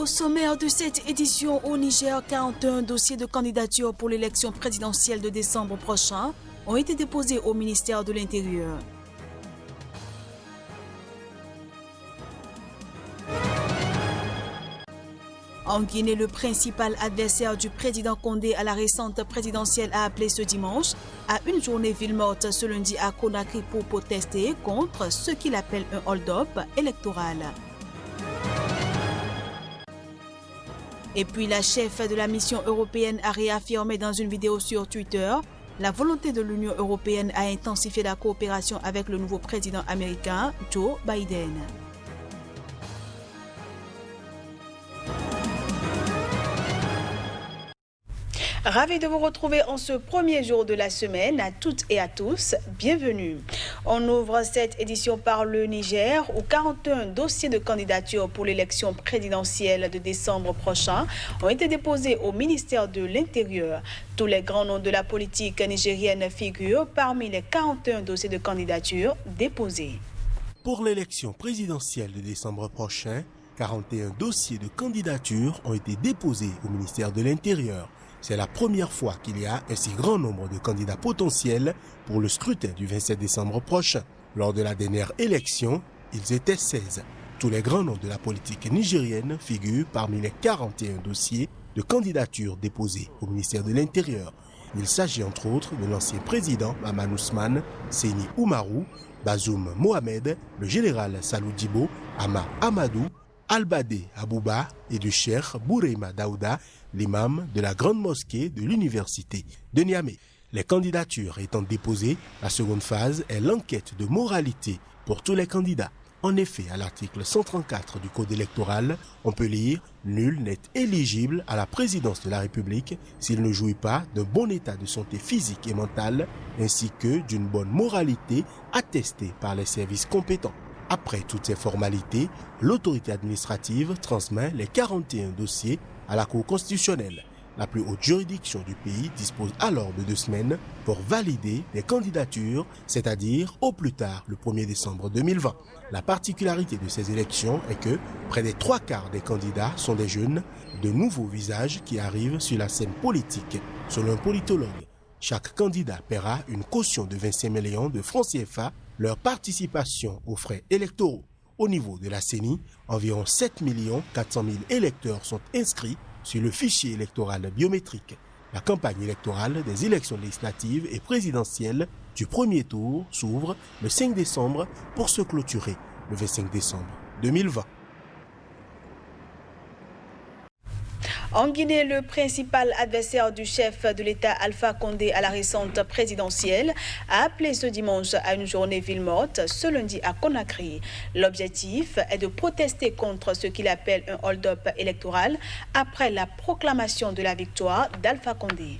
sommaire de cette édition, au Niger, 41 dossiers de candidature pour l'élection présidentielle de décembre prochain ont été déposés au ministère de l'Intérieur. En Guinée, le principal adversaire du président Condé à la récente présidentielle a appelé ce dimanche à une journée ville morte ce lundi à Conakry pour protester contre ce qu'il appelle un hold-up électoral. Et puis la chef de la mission européenne a réaffirmé dans une vidéo sur Twitter la volonté de l'Union européenne à intensifier la coopération avec le nouveau président américain Joe Biden. Ravi de vous retrouver en ce premier jour de la semaine. À toutes et à tous, bienvenue. On ouvre cette édition par le Niger où 41 dossiers de candidature pour l'élection présidentielle de décembre prochain ont été déposés au ministère de l'Intérieur. Tous les grands noms de la politique nigérienne figurent parmi les 41 dossiers de candidature déposés. Pour l'élection présidentielle de décembre prochain, 41 dossiers de candidature ont été déposés au ministère de l'Intérieur. C'est la première fois qu'il y a un si grand nombre de candidats potentiels pour le scrutin du 27 décembre prochain. Lors de la dernière élection, ils étaient 16. Tous les grands noms de la politique nigérienne figurent parmi les 41 dossiers de candidature déposés au ministère de l'Intérieur. Il s'agit entre autres de l'ancien président Maman Ousmane, Seni Oumarou, Bazoum Mohamed, le général Salou Djibo, Ama Amadou, Albade Abouba et du cheikh Bourema Daouda, l'imam de la grande mosquée de l'université de Niamey. Les candidatures étant déposées, la seconde phase est l'enquête de moralité pour tous les candidats. En effet, à l'article 134 du Code électoral, on peut lire « Nul n'est éligible à la présidence de la République s'il ne jouit pas d'un bon état de santé physique et mentale, ainsi que d'une bonne moralité attestée par les services compétents ». Après toutes ces formalités, l'autorité administrative transmet les 41 dossiers à la Cour constitutionnelle. La plus haute juridiction du pays dispose alors de 2 semaines pour valider les candidatures, c'est-à-dire au plus tard le 1er décembre 2020. La particularité de ces élections est que près des 3/4 des candidats sont des jeunes, de nouveaux visages qui arrivent sur la scène politique. Selon un politologue, chaque candidat paiera une caution de 25 millions de francs CFA. Leur participation aux frais électoraux. Au niveau de la CENI, environ 7 400 000 électeurs sont inscrits sur le fichier électoral biométrique. La campagne électorale des élections législatives et présidentielles du premier tour s'ouvre le 5 décembre pour se clôturer le 25 décembre 2020. En Guinée, le principal adversaire du chef de l'État Alpha Condé à la récente présidentielle a appelé ce dimanche à une journée ville morte ce lundi à Conakry. L'objectif est de protester contre ce qu'il appelle un hold-up électoral après la proclamation de la victoire d'Alpha Condé.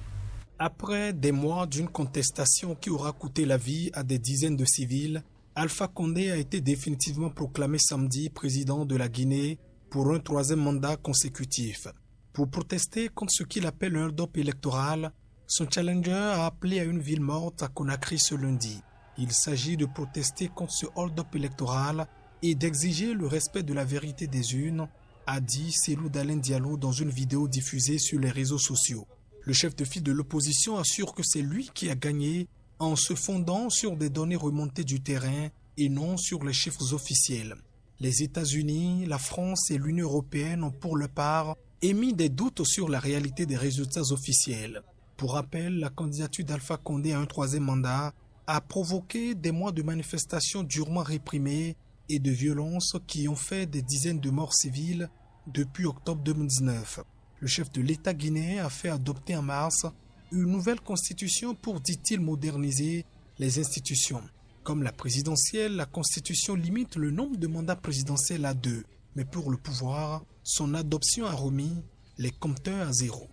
Après des mois d'une contestation qui aura coûté la vie à des dizaines de civils, Alpha Condé a été définitivement proclamé samedi président de la Guinée pour un 3e mandat consécutif. Pour protester contre ce qu'il appelle un hold-up électoral, son challenger a appelé à une ville morte à Conakry ce lundi. Il s'agit de protester contre ce hold-up électoral et d'exiger le respect de la vérité des urnes, a dit Cellou Dalein Diallo dans une vidéo diffusée sur les réseaux sociaux. Le chef de file de l'opposition assure que c'est lui qui a gagné en se fondant sur des données remontées du terrain et non sur les chiffres officiels. Les États-Unis, la France et l'Union européenne ont pour leur part émis des doutes sur la réalité des résultats officiels. Pour rappel, la candidature d'Alpha Condé à un 3e mandat a provoqué des mois de manifestations durement réprimées et de violences qui ont fait des dizaines de morts civiles depuis octobre 2019. Le chef de l'État guinéen a fait adopter en mars une nouvelle constitution pour, dit-il, moderniser les institutions. Comme la présidentielle, la constitution limite le nombre de mandats présidentiels à 2. Mais pour le pouvoir, son adoption a remis les compteurs à 0.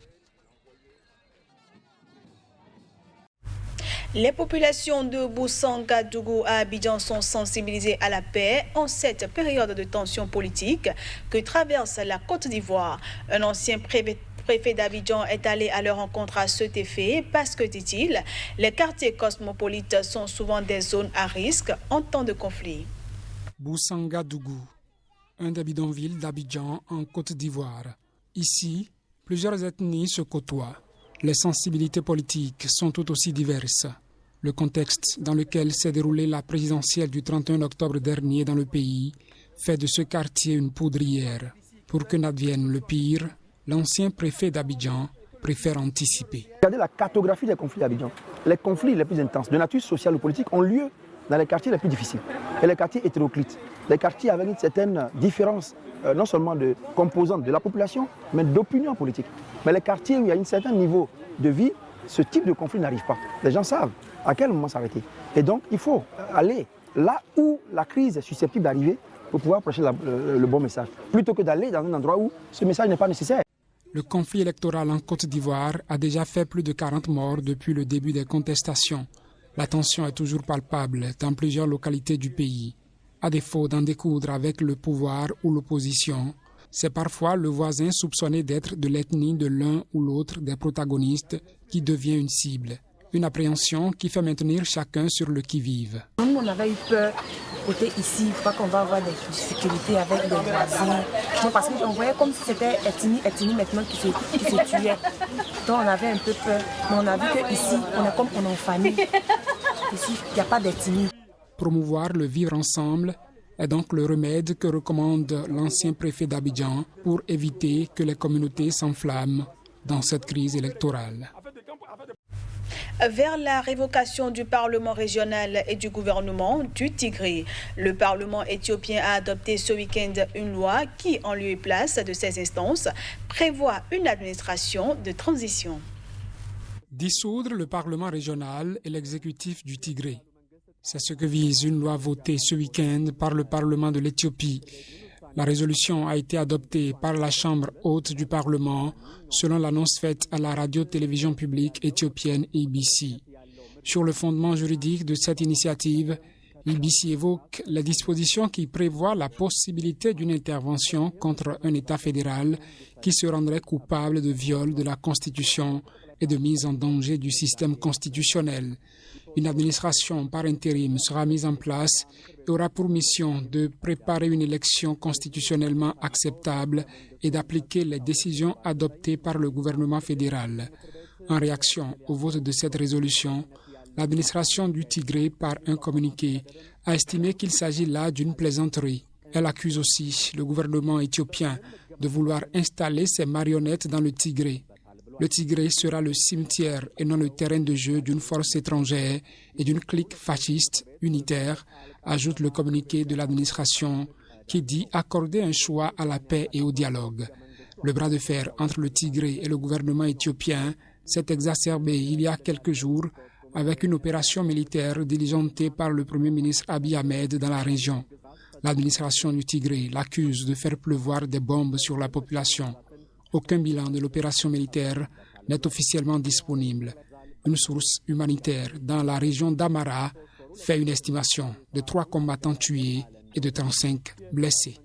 Les populations de Bousangadougou à Abidjan sont sensibilisées à la paix en cette période de tension politique que traverse la Côte d'Ivoire. Un ancien préfet d'Abidjan est allé à leur rencontre à cet effet parce que, dit-il, les quartiers cosmopolites sont souvent des zones à risque en temps de conflit. Bousangadougou. un des bidonvilles d'Abidjan en Côte d'Ivoire. Ici, plusieurs ethnies se côtoient. Les sensibilités politiques sont tout aussi diverses. Le contexte dans lequel s'est déroulée la présidentielle du 31 octobre dernier dans le pays fait de ce quartier une poudrière. Pour que n'advienne le pire, l'ancien préfet d'Abidjan préfère anticiper. Regardez la cartographie des conflits d'Abidjan. Les conflits les plus intenses de nature sociale ou politique ont lieu dans les quartiers les plus difficiles et les quartiers hétéroclites, les quartiers avec une certaine différence non seulement de composantes de la population, mais d'opinion politique. Mais les quartiers où il y a un certain niveau de vie, ce type de conflit n'arrive pas. Les gens savent à quel moment s'arrêter. Et donc il faut aller là où la crise est susceptible d'arriver pour pouvoir prêcher le bon message, plutôt que d'aller dans un endroit où ce message n'est pas nécessaire. Le conflit électoral en Côte d'Ivoire a déjà fait plus de 40 morts depuis le début des contestations. La tension est toujours palpable dans plusieurs localités du pays. À défaut d'en découdre avec le pouvoir ou l'opposition, c'est parfois le voisin soupçonné d'être de l'ethnie de l'un ou l'autre des protagonistes qui devient une cible. Une appréhension qui fait maintenir chacun sur le qui-vive. Nous, on avait eu peur côté ici, je crois qu'on va avoir des difficultés avec les voisins. Non, parce qu'on voyait comme si c'était ethnie maintenant qui se tuait. Donc on avait un peu peur. Mais on a vu qu'ici, on est comme on est en famille. Ici, il n'y a pas d'ethnie. Promouvoir le vivre ensemble est donc le remède que recommande l'ancien préfet d'Abidjan pour éviter que les communautés s'enflamment dans cette crise électorale. Vers la révocation du Parlement régional et du gouvernement du Tigré. Le Parlement éthiopien a adopté ce week-end une loi qui, en lieu et place de ces instances, prévoit une administration de transition. Dissoudre le Parlement régional et l'exécutif du Tigré. C'est ce que vise une loi votée ce week-end par le Parlement de l'Éthiopie. La résolution a été adoptée par la Chambre haute du Parlement, selon l'annonce faite à la radio-télévision publique éthiopienne IBC. Sur le fondement juridique de cette initiative, IBC évoque les dispositions qui prévoient la possibilité d'une intervention contre un État fédéral qui se rendrait coupable de viol de la Constitution et de mise en danger du système constitutionnel. Une administration par intérim sera mise en place et aura pour mission de préparer une élection constitutionnellement acceptable et d'appliquer les décisions adoptées par le gouvernement fédéral. En réaction au vote de cette résolution, l'administration du Tigré, par un communiqué, a estimé qu'il s'agit là d'une plaisanterie. Elle accuse aussi le gouvernement éthiopien de vouloir installer ses marionnettes dans le Tigré. Le Tigré sera le cimetière et non le terrain de jeu d'une force étrangère et d'une clique fasciste unitaire, ajoute le communiqué de l'administration qui dit accorder un choix à la paix et au dialogue. Le bras de fer entre le Tigré et le gouvernement éthiopien s'est exacerbé il y a quelques jours avec une opération militaire diligentée par le Premier ministre Abiy Ahmed dans la région. L'administration du Tigré l'accuse de faire pleuvoir des bombes sur la population. Aucun bilan de l'opération militaire n'est officiellement disponible. Une source humanitaire dans la région d'Amara fait une estimation de 3 combattants tués et de 35 blessés.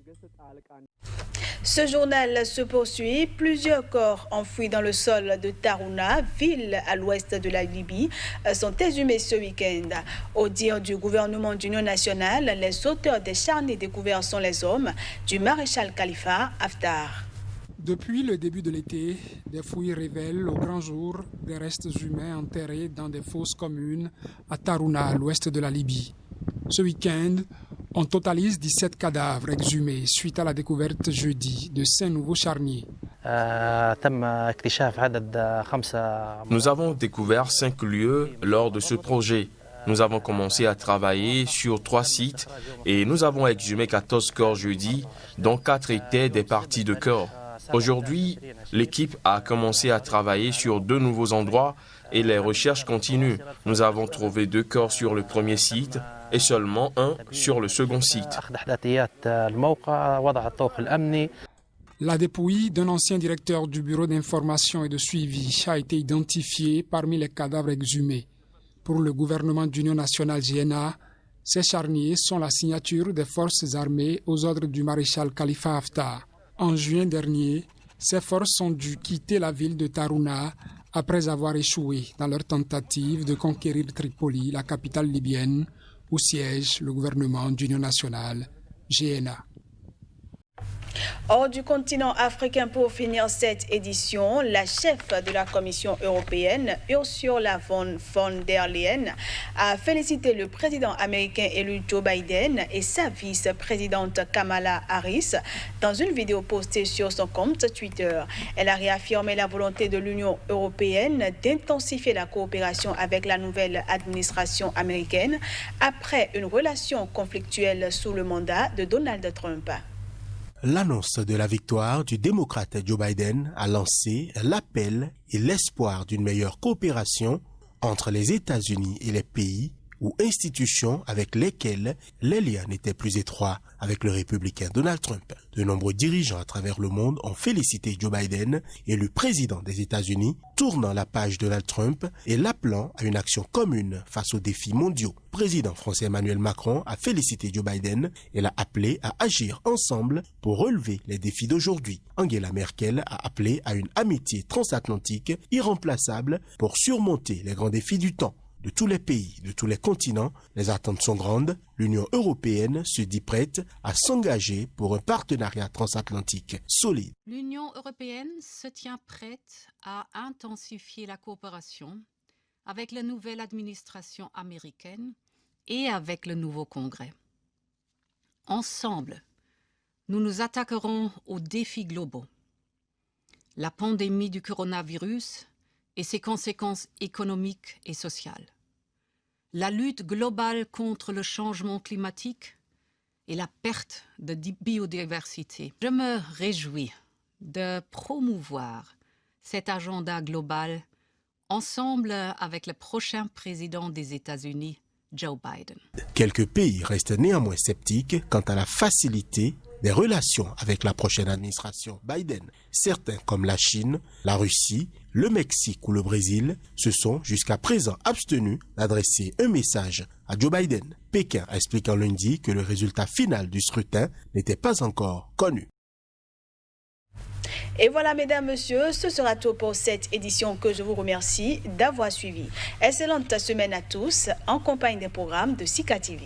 Ce journal se poursuit. Plusieurs corps enfouis dans le sol de Tarhouna, ville à l'ouest de la Libye, sont exhumés ce week-end. Au dire du gouvernement d'Union nationale, les auteurs des charniers découverts sont les hommes du maréchal Khalifa Haftar. Depuis le début de l'été, des fouilles révèlent au grand jour des restes humains enterrés dans des fosses communes à Tarhouna, à l'ouest de la Libye. Ce week-end, on totalise 17 cadavres exhumés suite à la découverte jeudi de 5 nouveaux charniers. Nous avons découvert 5 lieux lors de ce projet. Nous avons commencé à travailler sur 3 sites et nous avons exhumé 14 corps jeudi, dont 4 étaient des parties de corps. Aujourd'hui, l'équipe a commencé à travailler sur 2 nouveaux endroits et les recherches continuent. Nous avons trouvé 2 corps sur le premier site et seulement 1 sur le second site. La dépouille d'un ancien directeur du bureau d'information et de suivi a été identifiée parmi les cadavres exhumés. Pour le gouvernement d'Union nationale GNA, ces charniers sont la signature des forces armées aux ordres du maréchal Khalifa Haftar. En juin dernier, ces forces ont dû quitter la ville de Tarhouna après avoir échoué dans leur tentative de conquérir Tripoli, la capitale libyenne, où siège le gouvernement d'Union nationale, GNA. Hors du continent africain pour finir cette édition, la chef de la Commission européenne, Ursula von der Leyen, a félicité le président américain élu Joe Biden et sa vice-présidente Kamala Harris dans une vidéo postée sur son compte Twitter. Elle a réaffirmé la volonté de l'Union européenne d'intensifier la coopération avec la nouvelle administration américaine après une relation conflictuelle sous le mandat de Donald Trump. L'annonce de la victoire du démocrate Joe Biden a lancé l'appel et l'espoir d'une meilleure coopération entre les États-Unis et les pays ou institutions avec lesquelles les liens n'étaient plus étroits avec le républicain Donald Trump. De nombreux dirigeants à travers le monde ont félicité Joe Biden, élu président des États-Unis, tournant la page Donald Trump et l'appelant à une action commune face aux défis mondiaux. Le président français Emmanuel Macron a félicité Joe Biden et l'a appelé à agir ensemble pour relever les défis d'aujourd'hui. Angela Merkel a appelé à une amitié transatlantique irremplaçable pour surmonter les grands défis du temps. De tous les pays, de tous les continents, les attentes sont grandes. L'Union européenne se dit prête à s'engager pour un partenariat transatlantique solide. L'Union européenne se tient prête à intensifier la coopération avec la nouvelle administration américaine et avec le nouveau Congrès. Ensemble, nous nous attaquerons aux défis globaux. La pandémie du coronavirus et ses conséquences économiques et sociales, la lutte globale contre le changement climatique et la perte de biodiversité. Je me réjouis de promouvoir cet agenda global ensemble avec le prochain président des États-Unis, Joe Biden. Quelques pays restent néanmoins sceptiques quant à la facilité des relations avec la prochaine administration Biden. Certains, comme la Chine, la Russie, le Mexique ou le Brésil, se sont jusqu'à présent abstenus d'adresser un message à Joe Biden. Pékin explique en lundi que le résultat final du scrutin n'était pas encore connu. Et voilà, mesdames, messieurs, ce sera tout pour cette édition que je vous remercie d'avoir suivi. Excellente semaine à tous en compagnie des programmes de Sika TV.